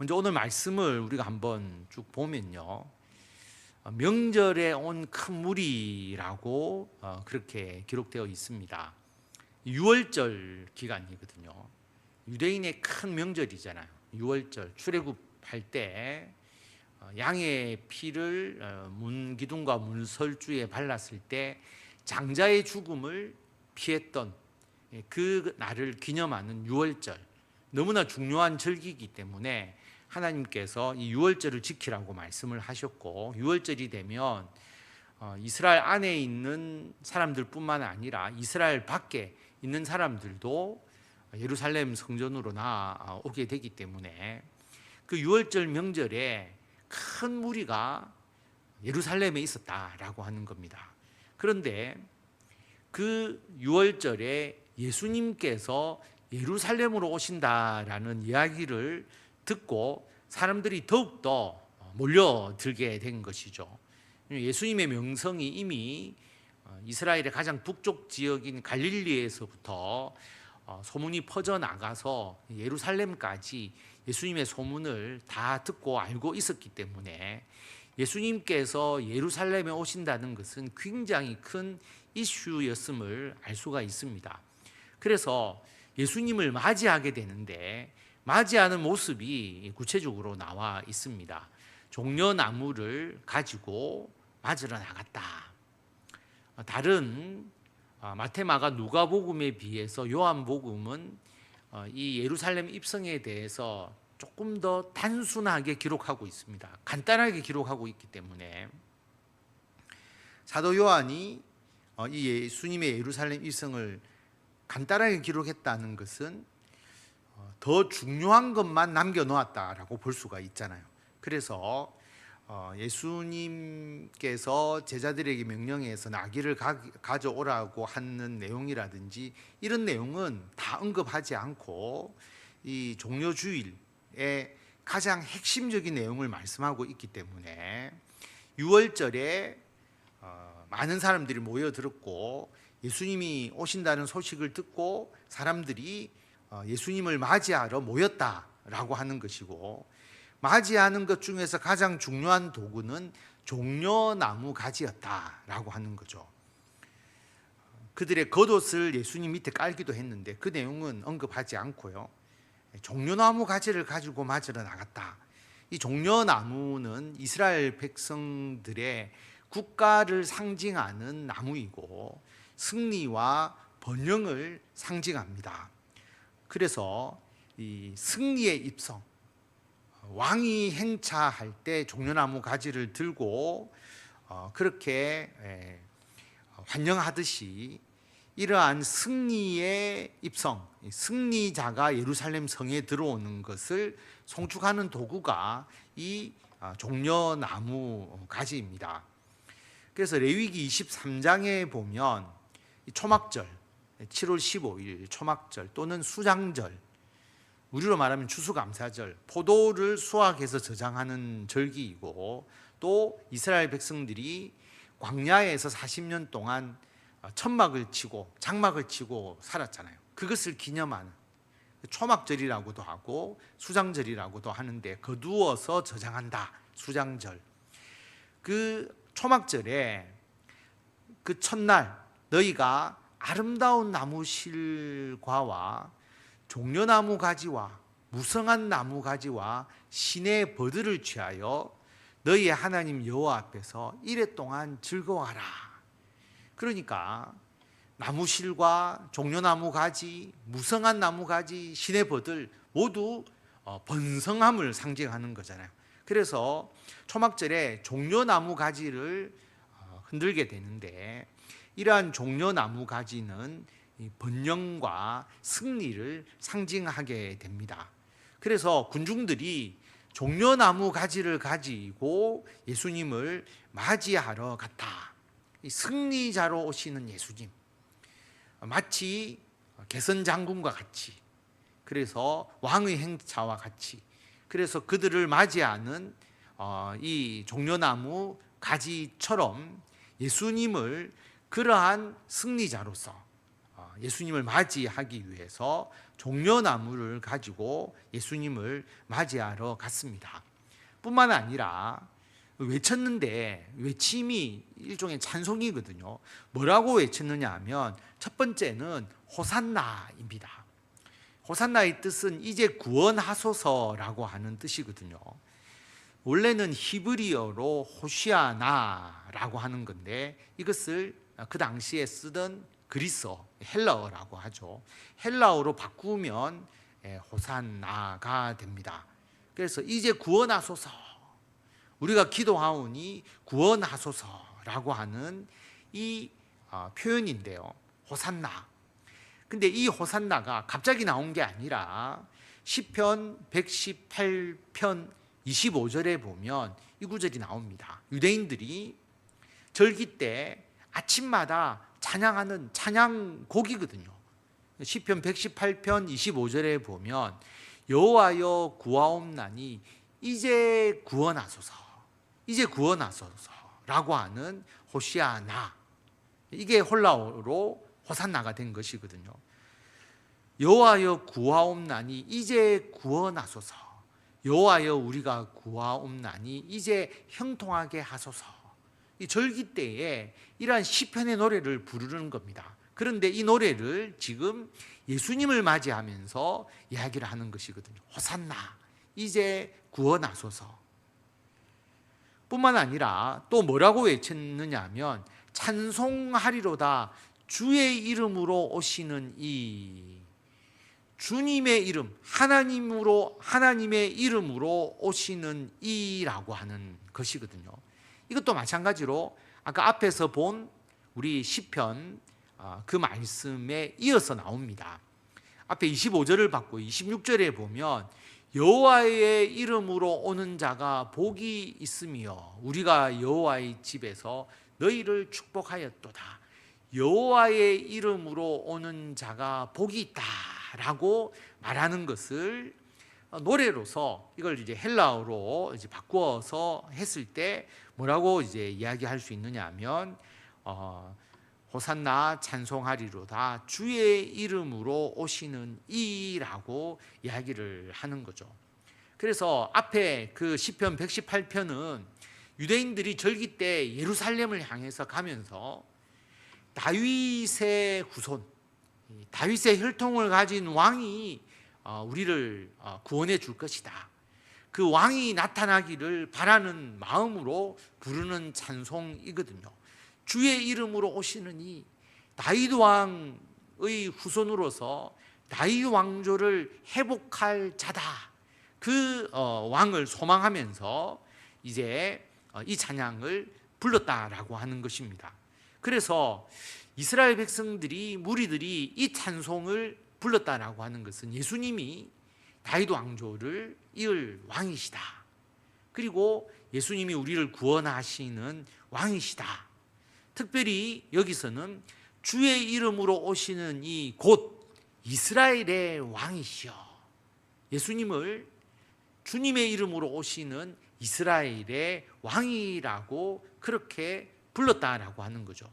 먼저 오늘 말씀을 우리가 한번 쭉 보면요, 명절에 온 큰 무리라고 그렇게 기록되어 있습니다. 6월절 기간이거든요. 유대인의 큰 명절이잖아요. 6월절 출애굽할 때 양의 피를 문기둥과 문설주에 발랐을 때 장자의 죽음을 피했던 그 날을 기념하는 6월절, 너무나 중요한 절기이기 때문에 하나님께서 이 6월절을 지키라고 말씀을 하셨고, 6월절이 되면 이스라엘 안에 있는 사람들뿐만 아니라 이스라엘 밖에 있는 사람들도 예루살렘 성전으로 나오게 되기 때문에 그 6월절 명절에 큰 무리가 예루살렘에 있었다라고 하는 겁니다. 그런데 그 6월절에 예수님께서 예루살렘으로 오신다라는 이야기를 듣고 사람들이 더욱더 몰려들게 된 것이죠. 예수님의 명성이 이미 이스라엘의 가장 북쪽 지역인 갈릴리에서부터 소문이 퍼져나가서 예루살렘까지 예수님의 소문을 다 듣고 알고 있었기 때문에 예수님께서 예루살렘에 오신다는 것은 굉장히 큰 이슈였음을 알 수가 있습니다. 그래서 예수님을 맞이하게 되는데 맞이하는 모습이 구체적으로 나와 있습니다. 종려나무를 가지고 맞으러 나갔다. 다른 마태, 마가, 누가복음에 비해서 요한복음은 이 예루살렘 입성에 대해서 조금 더 단순하게 기록하고 있습니다. 간단하게 기록하고 있기 때문에 사도 요한이 이 예수님의 예루살렘 입성을 간단하게 기록했다는 것은 더 중요한 것만 남겨놓았다라고 볼 수가 있잖아요. 그래서 예수님께서 제자들에게 명령해서 나귀를 가져오라고 하는 내용이라든지 이런 내용은 다 언급하지 않고 이 종려주일에 가장 핵심적인 내용을 말씀하고 있기 때문에 6월절에 많은 사람들이 모여들었고 예수님이 오신다는 소식을 듣고 사람들이 예수님을 맞이하러 모였다라고 하는 것이고, 맞이하는 것 중에서 가장 중요한 도구는 종려나무 가지였다라고 하는 거죠. 그들의 겉옷을 예수님 밑에 깔기도 했는데 그 내용은 언급하지 않고요, 종려나무 가지를 가지고 맞으러 나갔다. 이 종려나무는 이스라엘 백성들의 국가를 상징하는 나무이고 승리와 번영을 상징합니다. 그래서 이 승리의 입성, 왕이 행차할 때 종려나무 가지를 들고 그렇게 환영하듯이 이러한 승리의 입성, 승리자가 예루살렘 성에 들어오는 것을 송축하는 도구가 이 종려나무 가지입니다. 그래서 레위기 23장에 보면 초막절, 7월 15일 초막절 또는 수장절, 우리로 말하면 추수감사절, 포도를 수확해서 저장하는 절기이고, 또 이스라엘 백성들이 광야에서 40년 동안 천막을 치고 장막을 치고 살았잖아요. 그것을 기념하는 초막절이라고도 하고 수장절이라고도 하는데, 거두어서 저장한다, 수장절. 그 초막절에 그 첫날 너희가 아름다운 나무 실과와 종려나무 가지와 무성한 나무 가지와 신의 버들을 취하여 너희의 하나님 여호와 앞에서 이레 동안 즐거워하라. 그러니까 나무 실과 종려나무 가지, 무성한 나무 가지, 신의 버들 모두 번성함을 상징하는 거잖아요. 그래서 초막절에 종려나무 가지를 흔들게 되는데, 이러한 종려나무 가지는 번영과 승리를 상징하게 됩니다. 그래서 군중들이 종려나무 가지를 가지고 예수님을 맞이하러 갔다. 승리자로 오시는 예수님, 마치 개선 장군과 같이, 그래서 왕의 행차와 같이, 그래서 그들을 맞이하는 이 종려나무 가지처럼 예수님을 그러한 승리자로서 예수님을 맞이하기 위해서 종려나무를 가지고 예수님을 맞이하러 갔습니다. 뿐만 아니라 외쳤는데 외침이 일종의 찬송이거든요. 뭐라고 외쳤느냐 하면 첫 번째는 호산나입니다. 호산나의 뜻은 이제 구원하소서라고 하는 뜻이거든요. 원래는 히브리어로 호시아나라고 하는 건데 이것을 그 당시에 쓰던 그리스어, 헬라어라고 하죠. 헬라어로 바꾸면 호산나가 됩니다. 그래서 이제 구원하소서, 우리가 기도하오니 구원하소서라고 하는 이 표현인데요. 호산나. 근데 이 호산나가 갑자기 나온 게 아니라 시편 118편 25절에 보면 이 구절이 나옵니다. 유대인들이 절기 때 아침마다 찬양하는 찬양곡이거든요. 시편 118편 25절에 보면 여호와여 구하옵나니 이제 구원하소서, 이제 구원하소서라고 하는 호시아나, 이게 홀라어로 호산나가 된 것이거든요. 여호와여 구하옵나니 이제 구원하소서, 여호와여 우리가 구하옵나니 이제 형통하게 하소서. 이 절기 때에 이러한 시편의 노래를 부르는 겁니다. 그런데 이 노래를 지금 예수님을 맞이하면서 이야기를 하는 것이거든요. 호산나, 이제 구원하소서. 뿐만 아니라 또 뭐라고 외쳤느냐 하면 찬송하리로다 주의 이름으로 오시는 이, 주님의 이름, 하나님의 이름으로 오시는 이라고 하는 것이거든요. 이것도 마찬가지로 아까 앞에서 본 우리 시편 그 말씀에 이어서 나옵니다. 앞에 25절을 받고 26절에 보면 여호와의 이름으로 오는 자가 복이 있으며 우리가 여호와의 집에서 너희를 축복하였도다. 여호와의 이름으로 오는 자가 복이 있다라고 말하는 것을 노래로서 이걸 이제 헬라어로 이제 바꾸어서 했을 때 뭐라고 이제 이야기할 수 있느냐 하면 호산나 찬송하리로다 주의 이름으로 오시는 이라고 이야기를 하는 거죠. 그래서 앞에 그 시편 118편은 유대인들이 절기 때 예루살렘을 향해서 가면서 다윗의 후손, 다윗의 혈통을 가진 왕이 우리를 구원해 줄 것이다, 그 왕이 나타나기를 바라는 마음으로 부르는 찬송이거든요. 주의 이름으로 오시는 이, 다윗 왕의 후손으로서 다윗 왕조를 회복할 자다, 그 왕을 소망하면서 이제 이 찬양을 불렀다라고 하는 것입니다. 그래서 이스라엘 백성들이, 무리들이 이 찬송을 불렀다라고 하는 것은 예수님이 다윗 왕조를 이을 왕이시다, 그리고 예수님이 우리를 구원하시는 왕이시다. 특별히 여기서는 주의 이름으로 오시는 이 곧 이스라엘의 왕이시여, 예수님을 주님의 이름으로 오시는 이스라엘의 왕이라고 그렇게 불렀다라고 하는 거죠.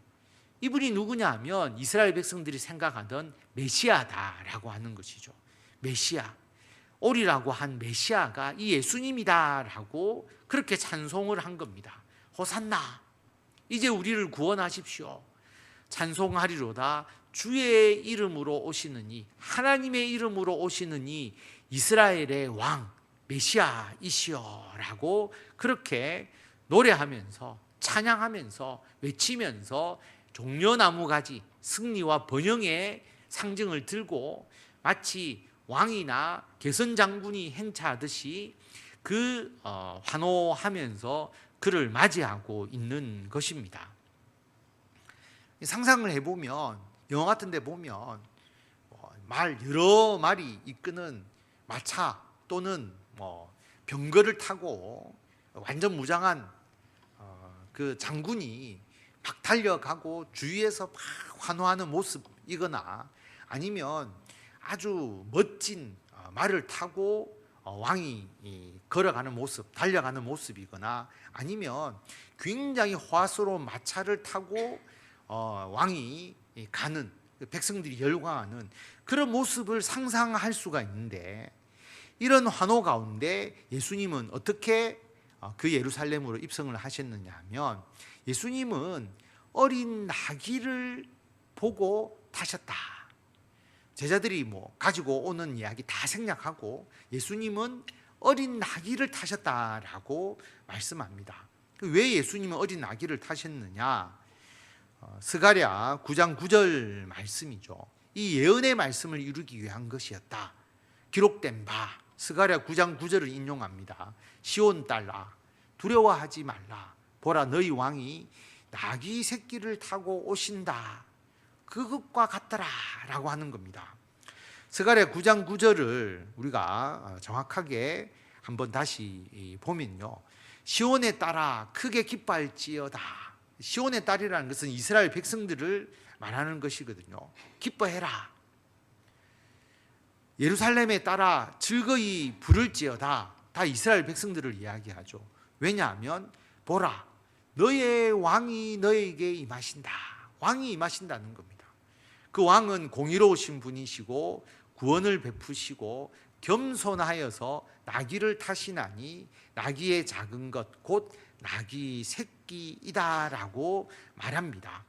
이분이 누구냐 하면 이스라엘 백성들이 생각하던 메시아다라고 하는 것이죠. 메시아, 오리라고 한 메시아가 이 예수님이다라고 그렇게 찬송을 한 겁니다. 호산나, 이제 우리를 구원하십시오. 찬송하리로다 주의 이름으로 오시는 이, 하나님의 이름으로 오시는 이 이스라엘의 왕 메시아이시여라고 그렇게 노래하면서 찬양하면서 외치면서 종려나무 가지, 승리와 번영의 상징을 들고 마치 왕이나 개선장군이 행차하듯이 그 환호하면서 그를 맞이하고 있는 것입니다. 상상을 해보면 영화 같은 데 보면 말 여러 마리 이끄는 마차 또는 병거를 타고 완전 무장한 그 장군이 막 달려가고 주위에서 막 환호하는 모습이거나 아니면 아주 멋진 말을 타고 왕이 걸어가는 모습, 달려가는 모습이거나 아니면 굉장히 화수로운 마차를 타고 왕이 가는 백성들이 열광하는 그런 모습을 상상할 수가 있는데, 이런 환호 가운데 예수님은 어떻게 그 예루살렘으로 입성을 하셨느냐 하면, 예수님은 어린 나귀를 보고 타셨다. 제자들이 가지고 오는 이야기 다 생략하고 예수님은 어린 나귀를 타셨다라고 말씀합니다. 왜 예수님은 어린 나귀를 타셨느냐? 스가랴 9장 9절 말씀이죠. 이 예언의 말씀을 이루기 위한 것이었다. 기록된 바 스가랴 9장 9절을 인용합니다. 시온 딸아 두려워하지 말라. 보라 너희 왕이 나귀 새끼를 타고 오신다. 그것과 같더라 라고 하는 겁니다. 스가랴 9장 9절을 우리가 정확하게 한번 다시 보면요, 시온의 딸아 크게 기뻐할지어다. 시온의 딸이라는 것은 이스라엘 백성들을 말하는 것이거든요. 기뻐해라. 예루살렘의 딸아 즐거이 부를지어다. 다 이스라엘 백성들을 이야기하죠. 왜냐하면 보라 너의 왕이 너에게 임하신다. 왕이 임하신다는 겁니다. 그 왕은 공의로우신 분이시고 구원을 베푸시고 겸손하여서 나귀를 타시나니 나귀의 작은 것 곧 나귀 새끼이다라고 말합니다.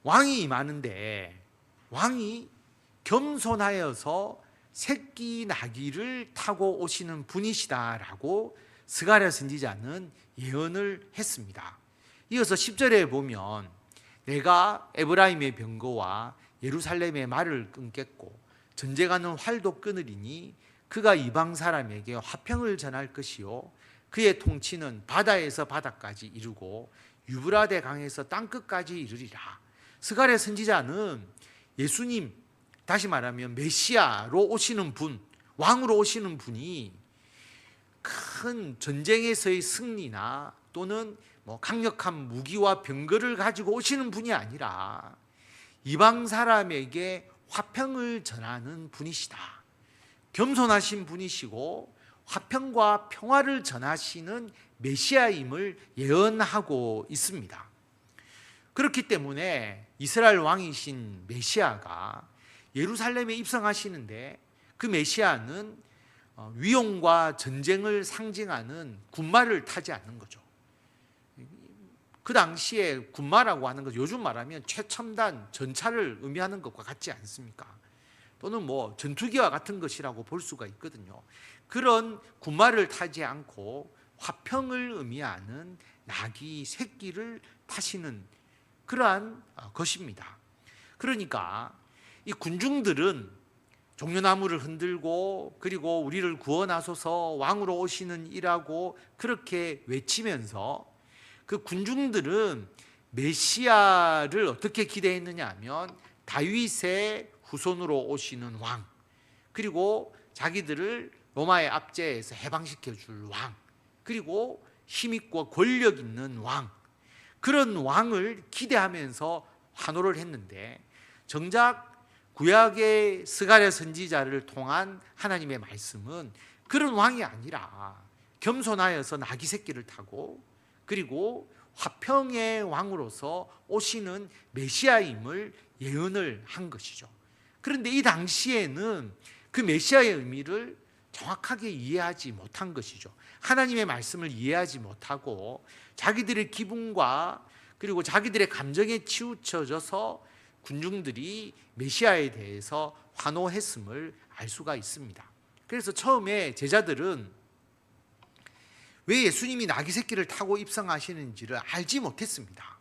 왕이 임하는데 왕이 겸손하여서 새끼 나귀를 타고 오시는 분이시다라고 스가랴 선지자는 예언을 했습니다. 이어서 10절에 보면 내가 에브라임의 병거와 예루살렘의 말을 끊겠고 전쟁하는 활도 끊으리니 그가 이방 사람에게 화평을 전할 것이요 그의 통치는 바다에서 바다까지 이르고 유브라데 강에서 땅끝까지 이르리라. 스가랴 선지자는 예수님, 다시 말하면 메시아로 오시는 분, 왕으로 오시는 분이 큰 전쟁에서의 승리나 또는 강력한 무기와 병거를 가지고 오시는 분이 아니라 이방 사람에게 화평을 전하는 분이시다. 겸손하신 분이시고 화평과 평화를 전하시는 메시아임을 예언하고 있습니다. 그렇기 때문에 이스라엘 왕이신 메시아가 예루살렘에 입성하시는데 그 메시아는 위용과 전쟁을 상징하는 군마를 타지 않는 거죠. 그 당시에 군마라고 하는 것, 요즘 말하면 최첨단 전차를 의미하는 것과 같지 않습니까? 또는 전투기와 같은 것이라고 볼 수가 있거든요. 그런 군마를 타지 않고 화평을 의미하는 나귀 새끼를 타시는 그러한 것입니다. 그러니까 이 군중들은 종려나무를 흔들고 그리고 우리를 구원하소서 왕으로 오시는 이라고 그렇게 외치면서 그 군중들은 메시아를 어떻게 기대했느냐 하면 다윗의 후손으로 오시는 왕, 그리고 자기들을 로마의 압제에서 해방시켜 줄 왕, 그리고 힘있고 권력 있는 왕, 그런 왕을 기대하면서 환호를 했는데 정작 구약의 스가랴 선지자를 통한 하나님의 말씀은 그런 왕이 아니라 겸손하여서 나귀 새끼를 타고 그리고 화평의 왕으로서 오시는 메시아임을 예언을 한 것이죠. 그런데 이 당시에는 그 메시아의 의미를 정확하게 이해하지 못한 것이죠. 하나님의 말씀을 이해하지 못하고 자기들의 기분과 그리고 자기들의 감정에 치우쳐져서 군중들이 메시아에 대해서 환호했음을 알 수가 있습니다. 그래서 처음에 제자들은 왜 예수님이 나귀 새끼를 타고 입성하시는지를 알지 못했습니다.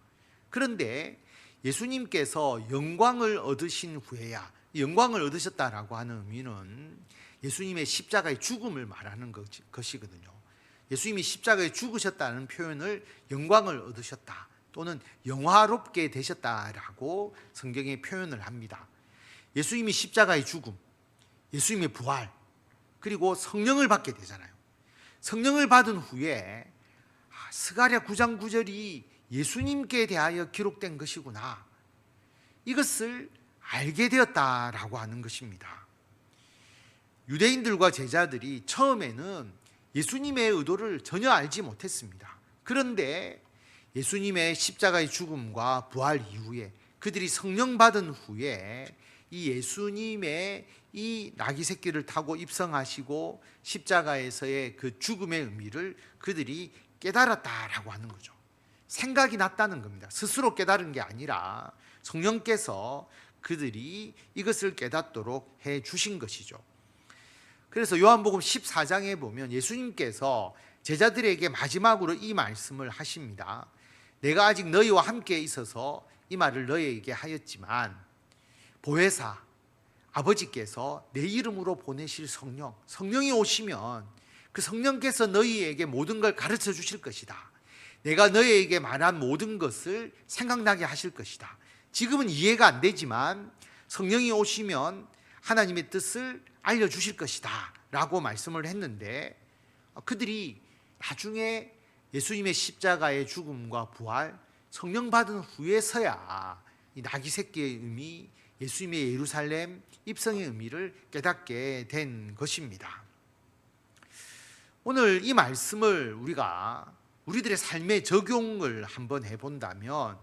그런데 예수님께서 영광을 얻으신 후에야, 영광을 얻으셨다라고 하는 의미는 예수님의 십자가의 죽음을 말하는 것이거든요. 예수님이 십자가에 죽으셨다는 표현을 영광을 얻으셨다 또는 영화롭게 되셨다라고 성경에 표현을 합니다. 예수님이 십자가의 죽음, 예수님의 부활, 그리고 성령을 받게 되잖아요. 성령을 받은 후에 스가랴 9장 9절이 예수님께 대하여 기록된 것이구나, 이것을 알게 되었다라고 하는 것입니다. 유대인들과 제자들이 처음에는 예수님의 의도를 전혀 알지 못했습니다. 그런데 예수님의 십자가의 죽음과 부활 이후에 그들이 성령 받은 후에 이 예수님의 이 나귀 새끼를 타고 입성하시고 십자가에서의 그 죽음의 의미를 그들이 깨달았다라고 하는 거죠. 생각이 났다는 겁니다. 스스로 깨달은 게 아니라 성령께서 그들이 이것을 깨닫도록 해 주신 것이죠. 그래서 요한복음 14장에 보면 예수님께서 제자들에게 마지막으로 이 말씀을 하십니다. 내가 아직 너희와 함께 있어서 이 말을 너희에게 하였지만 보혜사 아버지께서 내 이름으로 보내실 성령이 오시면 그 성령께서 너희에게 모든 걸 가르쳐 주실 것이다. 내가 너희에게 말한 모든 것을 생각나게 하실 것이다. 지금은 이해가 안 되지만 성령이 오시면 하나님의 뜻을 알려주실 것이다 라고 말씀을 했는데, 그들이 나중에 예수님의 십자가의 죽음과 부활, 성령 받은 후에서야 이 나귀 새끼의 의미, 예수님의 예루살렘 입성의 의미를 깨닫게 된 것입니다. 오늘 이 말씀을 우리가 우리들의 삶에 적용을 한번 해본다면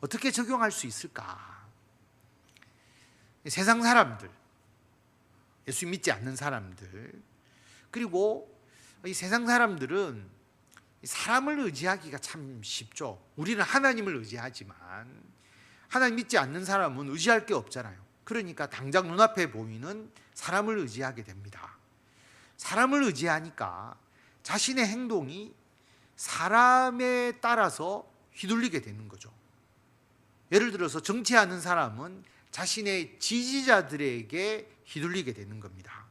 어떻게 적용할 수 있을까? 세상 사람들, 예수 믿지 않는 사람들, 그리고 이 세상 사람들은 사람을 의지하기가 참 쉽죠. 우리는 하나님을 의지하지만 하나님 믿지 않는 사람은 의지할 게 없잖아요. 그러니까 당장 눈앞에 보이는 사람을 의지하게 됩니다. 사람을 의지하니까 자신의 행동이 사람에 따라서 휘둘리게 되는 거죠. 예를 들어서 정치하는 사람은 자신의 지지자들에게 휘둘리게 되는 겁니다.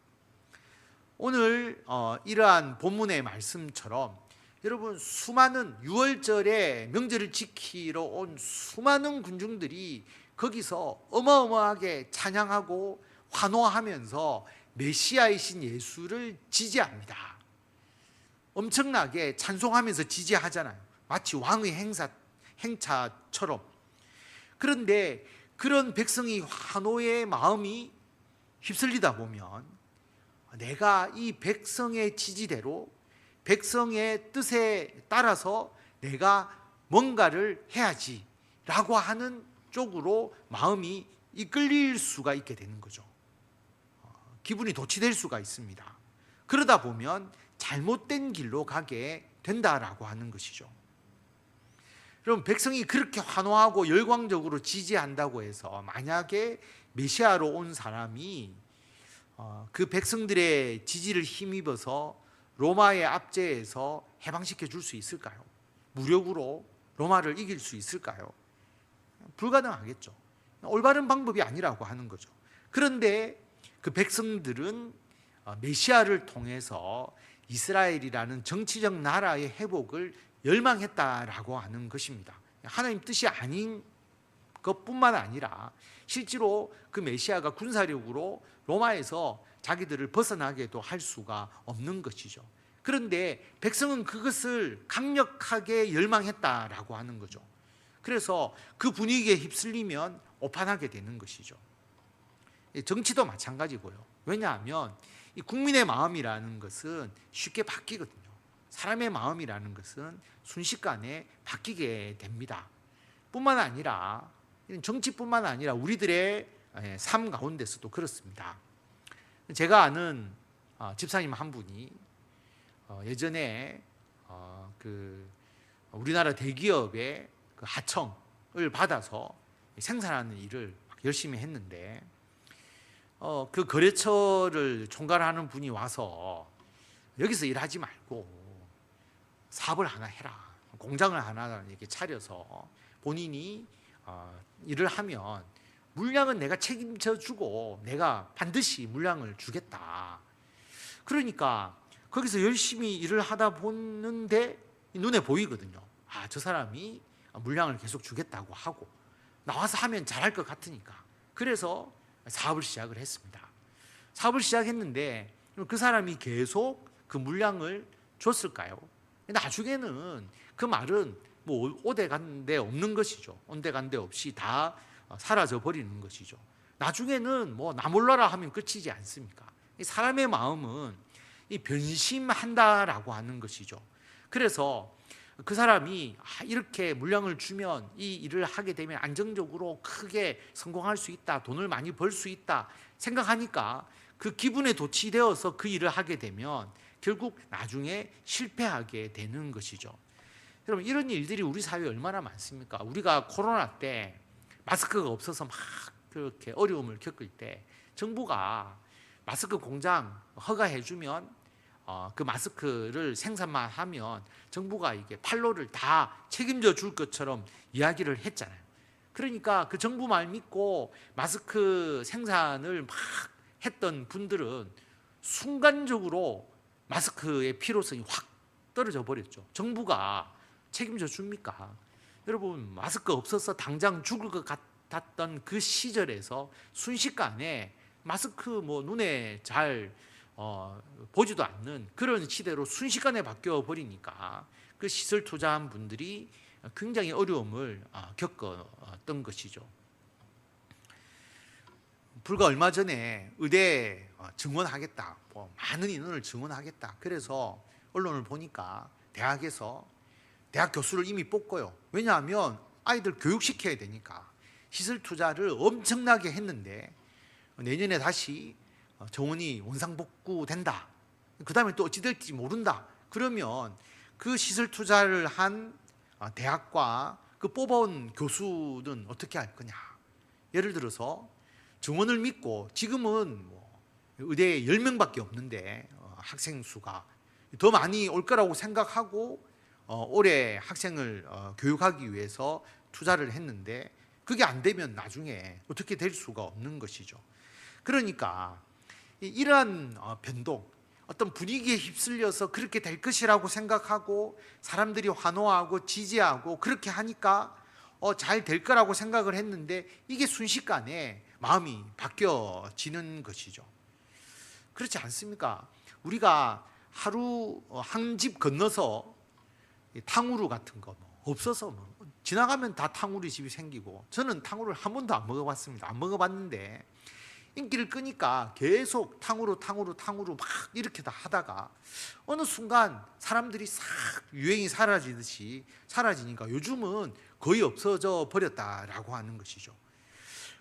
오늘 이러한 본문의 말씀처럼 여러분, 수많은 6월절에 명절을 지키러 온 수많은 군중들이 거기서 어마어마하게 찬양하고 환호하면서 메시아이신 예수를 지지합니다. 엄청나게 찬송하면서 지지하잖아요. 마치 왕의 행차처럼. 그런데 그런 백성의 환호의 마음이 휩쓸리다 보면 내가 이 백성의 지지대로, 백성의 뜻에 따라서 내가 뭔가를 해야지 라고 하는 쪽으로 마음이 이끌릴 수가 있게 되는 거죠. 기분이 도취될 수가 있습니다. 그러다 보면 잘못된 길로 가게 된다라고 하는 것이죠. 여러분, 백성이 그렇게 환호하고 열광적으로 지지한다고 해서 만약에 메시아로 온 사람이 그 백성들의 지지를 힘입어서 로마의 압제에서 해방시켜 줄 수 있을까요? 무력으로 로마를 이길 수 있을까요? 불가능하겠죠. 올바른 방법이 아니라고 하는 거죠. 그런데 그 백성들은 메시아를 통해서 이스라엘이라는 정치적 나라의 회복을 열망했다라고 하는 것입니다. 하나님 뜻이 아닌 것뿐만 아니라 실제로 그 메시아가 군사력으로 로마에서 자기들을 벗어나게도 할 수가 없는 것이죠. 그런데 백성은 그것을 강력하게 열망했다라고 하는 거죠. 그래서 그 분위기에 휩쓸리면 오판하게 되는 것이죠. 정치도 마찬가지고요. 왜냐하면 이 국민의 마음이라는 것은 쉽게 바뀌거든요. 사람의 마음이라는 것은 순식간에 바뀌게 됩니다. 뿐만 아니라 정치뿐만 아니라 우리들의 삶 가운데서도 그렇습니다. 제가 아는 집사님 한 분이 예전에 그 우리나라 대기업의 그 하청을 받아서 생산하는 일을 열심히 했는데 그 거래처를 총괄하는 분이 와서 여기서 일하지 말고 사업을 하나 해라, 공장을 하나 이렇게 차려서 본인이 일을 하면 물량은 내가 책임져 주고 내가 반드시 물량을 주겠다. 그러니까 거기서 열심히 일을 하다 보는데 눈에 보이거든요. 저 사람이 물량을 계속 주겠다고 하고 나와서 하면 잘할 것 같으니까. 그래서 사업을 시작을 했습니다. 사업을 시작했는데 그 사람이 계속 그 물량을 줬을까요? 나중에는 그 말은 뭐 오대간데 없는 것이죠. 온데간데 없이 다 사라져 버리는 것이죠. 나중에는 뭐 나 몰라라 하면 끝이지 않습니까? 사람의 마음은 이 변심한다라고 하는 것이죠. 그래서 그 사람이 이렇게 물량을 주면 이 일을 하게 되면 안정적으로 크게 성공할 수 있다, 돈을 많이 벌 수 있다 생각하니까 그 기분에 도취되어서 그 일을 하게 되면 결국 나중에 실패하게 되는 것이죠. 여러분, 이런 일들이 우리 사회에 얼마나 많습니까? 우리가 코로나 때 마스크가 없어서 막 그렇게 어려움을 겪을 때 정부가 마스크 공장 허가해주면 그 마스크를 생산만 하면 정부가 이게 판로를 다 책임져 줄 것처럼 이야기를 했잖아요. 그러니까 그 정부 말 믿고 마스크 생산을 막 했던 분들은 순간적으로 마스크의 필요성이 확 떨어져 버렸죠. 정부가 책임져 줍니까? 여러분, 마스크 없어서 당장 죽을 것 같았던 그 시절에서 순식간에 마스크 눈에 잘 보지도 않는 그런 시대로 순식간에 바뀌어 버리니까 그 시설 투자한 분들이 굉장히 어려움을 겪었던 것이죠. 불과 얼마 전에 의대 증원하겠다, 많은 인원을 증원하겠다. 그래서 언론을 보니까 대학에서 대학 교수를 이미 뽑고요. 왜냐하면 아이들 교육시켜야 되니까 시설 투자를 엄청나게 했는데 내년에 다시 정원이 원상복구된다. 그 다음에 또 어찌 될지 모른다. 그러면 그 시설 투자를 한 대학과 그 뽑아온 교수는 어떻게 할 거냐. 예를 들어서 정원을 믿고 지금은 의대에 10명밖에 없는데 학생 수가 더 많이 올 거라고 생각하고 올해 학생을 교육하기 위해서 투자를 했는데 그게 안 되면 나중에 어떻게 될 수가 없는 것이죠. 그러니까 이러한 변동, 어떤 분위기에 휩쓸려서 그렇게 될 것이라고 생각하고 사람들이 환호하고 지지하고 그렇게 하니까 잘 될 거라고 생각을 했는데 이게 순식간에 마음이 바뀌어지는 것이죠. 그렇지 않습니까? 우리가 하루 한 집 건너서 탕후루 같은 거 없어서 지나가면 다 탕후루 집이 생기고, 저는 탕후루를 한 번도 안 먹어봤습니다. 안 먹어봤는데 인기를 끄니까 계속 탕후루 막 이렇게 다 하다가 어느 순간 사람들이 싹 유행이 사라지듯이 사라지니까 요즘은 거의 없어져 버렸다라고 하는 것이죠.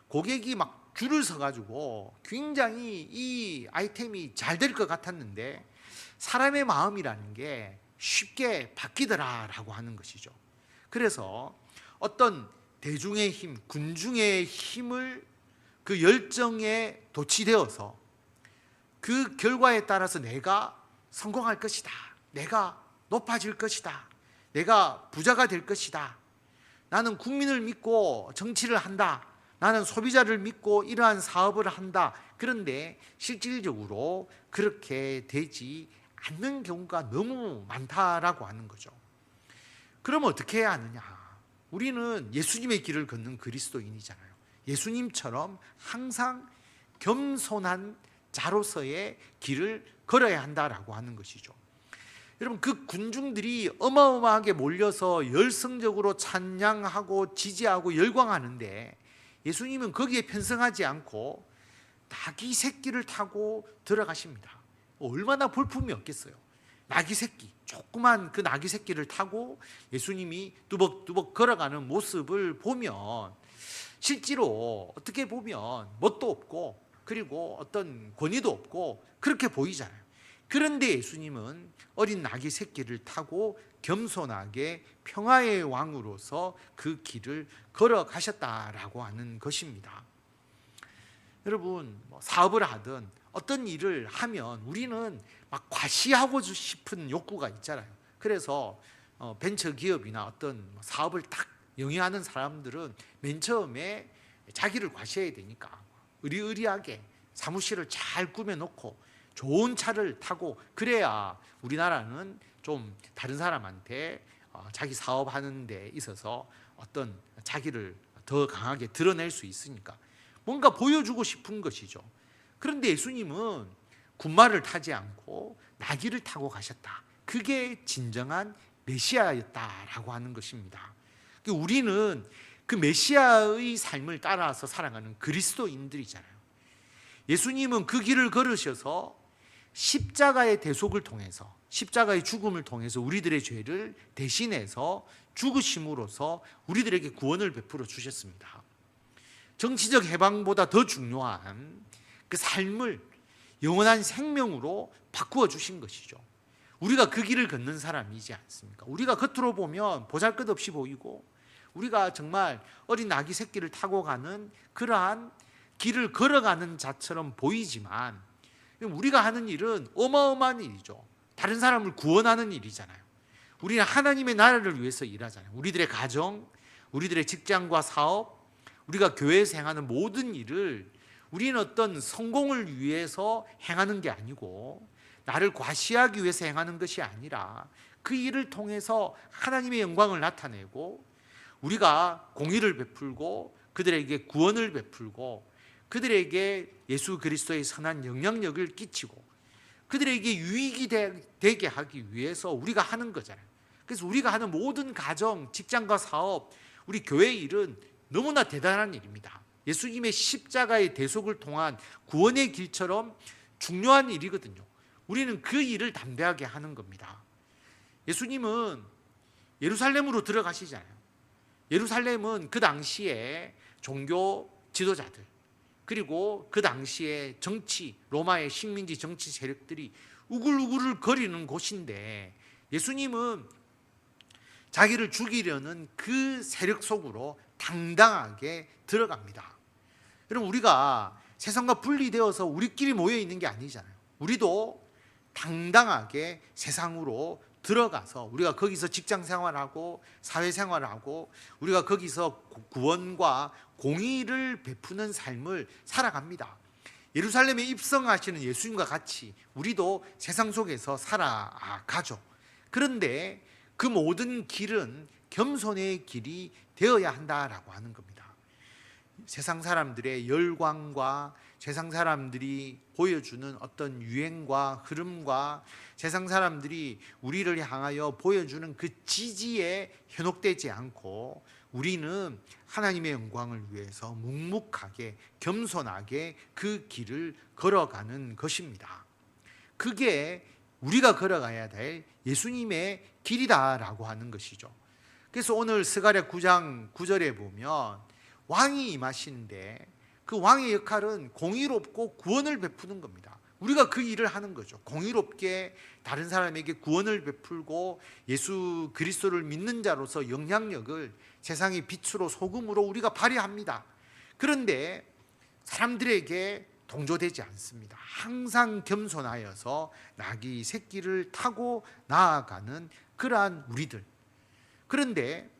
고객이 막 줄을 서가지고 굉장히 이 아이템이 잘 될 것 같았는데 사람의 마음이라는 게 쉽게 바뀌더라라고 하는 것이죠. 그래서 어떤 대중의 힘, 군중의 힘을 그 열정에 도취되어서 그 결과에 따라서 내가 성공할 것이다, 내가 높아질 것이다, 내가 부자가 될 것이다, 나는 국민을 믿고 정치를 한다, 나는 소비자를 믿고 이러한 사업을 한다. 그런데 실질적으로 그렇게 되지 않는 경우가 너무 많다라고 하는 거죠. 그럼 어떻게 해야 하느냐? 우리는 예수님의 길을 걷는 그리스도인이잖아요. 예수님처럼 항상 겸손한 자로서의 길을 걸어야 한다라고 하는 것이죠. 여러분, 그 군중들이 어마어마하게 몰려서 열성적으로 찬양하고 지지하고 열광하는데 예수님은 거기에 편성하지 않고 나귀 새끼를 타고 들어가십니다. 얼마나 볼품이 없겠어요. 나귀 새끼, 조그만 그 나귀 새끼를 타고 예수님이 뚜벅뚜벅 걸어가는 모습을 보면 실제로 어떻게 보면 멋도 없고 그리고 어떤 권위도 없고 그렇게 보이잖아요. 그런데 예수님은 어린 나귀 새끼를 타고 겸손하게 평화의 왕으로서 그 길을 걸어가셨다라고 하는 것입니다. 여러분, 사업을 하든 어떤 일을 하면 우리는 막 과시하고 싶은 욕구가 있잖아요. 그래서 벤처기업이나 어떤 사업을 딱 영위하는 사람들은 맨 처음에 자기를 과시해야 되니까 의리의리하게 사무실을 잘 꾸며놓고 좋은 차를 타고 그래야 우리나라는 좀 다른 사람한테 자기 사업하는 데 있어서 어떤 자기를 더 강하게 드러낼 수 있으니까 뭔가 보여주고 싶은 것이죠. 그런데 예수님은 군마를 타지 않고 나귀를 타고 가셨다. 그게 진정한 메시아였다라고 하는 것입니다. 우리는 그 메시아의 삶을 따라서 살아가는 그리스도인들이잖아요. 예수님은 그 길을 걸으셔서 십자가의 대속을 통해서, 십자가의 죽음을 통해서 우리들의 죄를 대신해서 죽으심으로써 우리들에게 구원을 베풀어 주셨습니다. 정치적 해방보다 더 중요한 그 삶을 영원한 생명으로 바꾸어 주신 것이죠. 우리가 그 길을 걷는 사람이지 않습니까? 우리가 겉으로 보면 보잘것없이 보이고 우리가 정말 어린 아기 새끼를 타고 가는 그러한 길을 걸어가는 자처럼 보이지만 우리가 하는 일은 어마어마한 일이죠. 다른 사람을 구원하는 일이잖아요. 우리는 하나님의 나라를 위해서 일하잖아요. 우리들의 가정, 우리들의 직장과 사업, 우리가 교회에서 행하는 모든 일을 우리는 어떤 성공을 위해서 행하는 게 아니고 나를 과시하기 위해서 행하는 것이 아니라 그 일을 통해서 하나님의 영광을 나타내고 우리가 공의를 베풀고 그들에게 구원을 베풀고 그들에게 예수 그리스도의 선한 영향력을 끼치고 그들에게 유익이 되게 하기 위해서 우리가 하는 거잖아요. 그래서 우리가 하는 모든 가정, 직장과 사업, 우리 교회 일은 너무나 대단한 일입니다. 예수님의 십자가의 대속을 통한 구원의 길처럼 중요한 일이거든요. 우리는 그 일을 담대하게 하는 겁니다. 예수님은 예루살렘으로 들어가시잖아요. 예루살렘은 그 당시에 종교 지도자들 그리고 그 당시에 정치, 로마의 식민지 정치 세력들이 우글우글 거리는 곳인데 예수님은 자기를 죽이려는 그 세력 속으로 당당하게 들어갑니다. 여러분, 우리가 세상과 분리되어서 우리끼리 모여 있는 게 아니잖아요. 우리도 당당하게 세상으로 들어가서 우리가 거기서 직장 생활하고 사회 생활하고 우리가 거기서 구원과 공의를 베푸는 삶을 살아갑니다. 예루살렘에 입성하시는 예수님과 같이 우리도 세상 속에서 살아가죠. 그런데 그 모든 길은 겸손의 길이 되어야 한다라고 하는 겁니다. 세상 사람들의 열광과 세상 사람들이 보여주는 어떤 유행과 흐름과 세상 사람들이 우리를 향하여 보여주는 그 지지에 현혹되지 않고 우리는 하나님의 영광을 위해서 묵묵하게 겸손하게 그 길을 걸어가는 것입니다. 그게 우리가 걸어가야 될 예수님의 길이다라고 하는 것이죠. 그래서 오늘 스가랴 9장 9절에 보면 왕이 임하시는데 그 왕의 역할은 공의롭고 구원을 베푸는 겁니다. 우리가 그 일을 하는 거죠. 공의롭게 다른 사람에게 구원을 베풀고 예수 그리스도를 믿는 자로서 영향력을 세상의 빛으로 소금으로 우리가 발휘합니다. 그런데 사람들에게 동조되지 않습니다. 항상 겸손하여서 나귀 새끼를 타고 나아가는 그러한 우리들. 그런데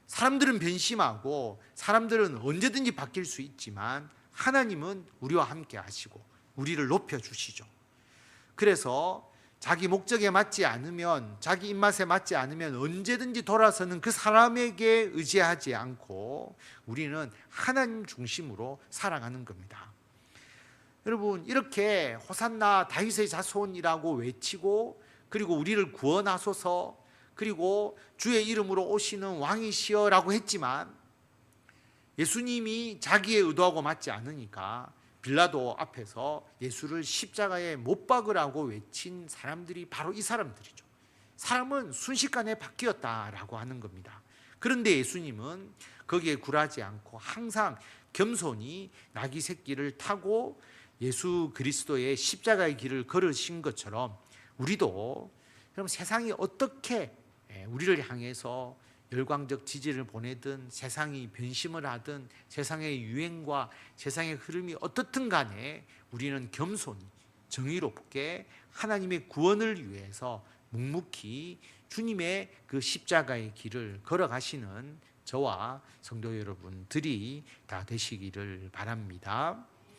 사람들은 변심하고 사람들은 언제든지 바뀔 수 있지만 하나님은 우리와 함께 하시고 우리를 높여주시죠. 그래서 자기 목적에 맞지 않으면, 자기 입맛에 맞지 않으면 언제든지 돌아서는 그 사람에게 의지하지 않고 우리는 하나님 중심으로 살아가는 겁니다. 여러분, 이렇게 호산나 다윗의 자손이라고 외치고 그리고 우리를 구원하소서 그리고 주의 이름으로 오시는 왕이시여라고 했지만 예수님이 자기의 의도하고 맞지 않으니까 빌라도 앞에서 예수를 십자가에 못 박으라고 외친 사람들이 바로 이 사람들이죠. 사람은 순식간에 바뀌었다라고 하는 겁니다. 그런데 예수님은 거기에 굴하지 않고 항상 겸손히 나귀 새끼를 타고 예수 그리스도의 십자가의 길을 걸으신 것처럼 우리도 그럼 세상이 어떻게 우리를 향해서 열광적 지지를 보내든 세상이 변심을 하든 세상의 유행과 세상의 흐름이 어떻든 간에 우리는 겸손히 정의롭게 하나님의 구원을 위해서 묵묵히 주님의 그 십자가의 길을 걸어가시는 저와 성도 여러분들이 다 되시기를 바랍니다.